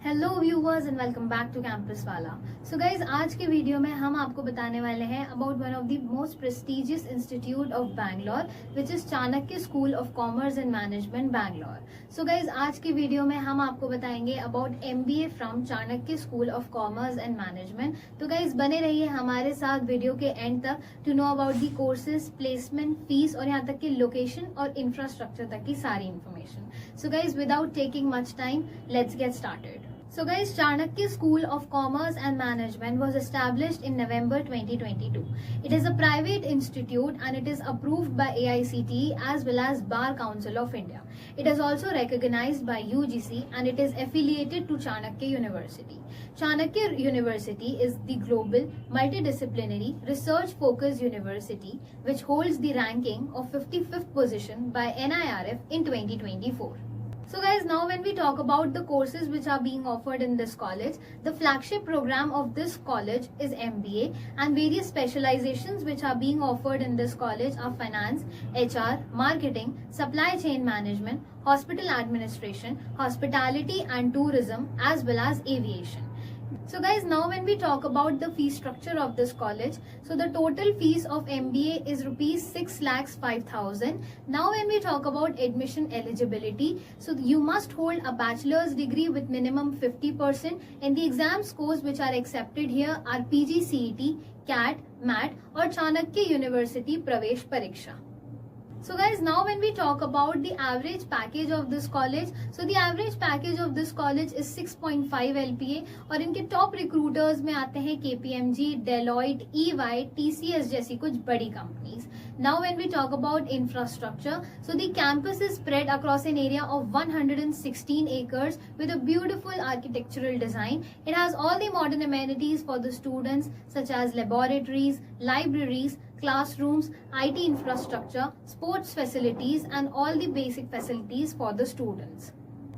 Hello viewers and welcome back to campus वाला। So guys, आज के वीडियो में हम आपको बताने वाले हैं about one of the most prestigious institute of Bangalore which is Chanakya school of commerce and management Bangalore. So guys, आज की वीडियो में हम आपको बताएंगे about MBA from Chanakya school of commerce and management. तो गाइज, बने रहिए हमारे साथ वीडियो के एंड तक to know about the courses, placement, fees और यहाँ तक की लोकेशन और इंफ्रास्ट्रक्चर तक की सारी information. So guys, without taking much time, let's get started. So guys, Chanakya School of Commerce and Management was established in November 2022. It is a private institute and it is approved by AICTE as well as Bar Council of India. It is also recognized by UGC and it is affiliated to Chanakya University. Chanakya University is the global multidisciplinary research focused university which holds the ranking of 55th position by NIRF in 2024. So guys, now when we talk about the courses which are being offered in this college, the flagship program of this college is MBA and various specializations which are being offered in this college are finance, HR, marketing, supply chain management, hospital administration, hospitality and tourism as well as aviation. So guys, now when we talk about the fee structure of this college, so the total fees of MBA is rupees 6,05,000. Now when we talk about admission eligibility, so you must hold a bachelor's degree with minimum 50% and the exam scores which are accepted here are PGCET, CAT, MAT or Chanakya University Pravesh Pariksha. So guys, now when we talk about the average package of this college, so the average package of this college is 6.5 LPA और इनके top recruiters में आते हैं KPMG, Deloitte, EY, TCS जैसी कुछ बड़ी companies. Now when we talk about infrastructure, so the campus is spread across an area of 116 acres with a beautiful architectural design. It has all the modern amenities for the students such as laboratories, libraries, classrooms, IT infrastructure, sports facilities and all the basic facilities for the students.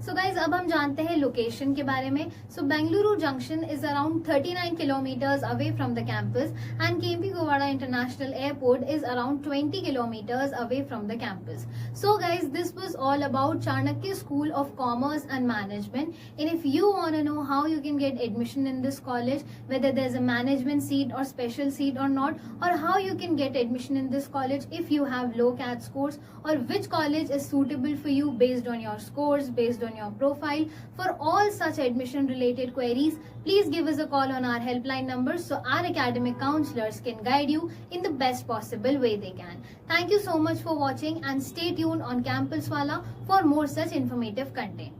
So guys, अब हम जानते हैं location के बारे में. So Bengaluru Junction is around 39 kilometers away from the campus and KMP Gowada International Airport is around 20 kilometers away from the campus. So guys, this was all about Chanakya School of Commerce and Management. And if you want to know how you can get admission in this college, whether there's a management seat or special seat or not, or how you can get admission in this college if you have low CAT scores, or which college is suitable for you based on your scores, based on your profile, for all such admission related queries, please give us a call on our helpline number so our academic counselors can guide you in the best possible way they can. Thank you so much for watching and stay tuned on Campus Wala for more such informative content.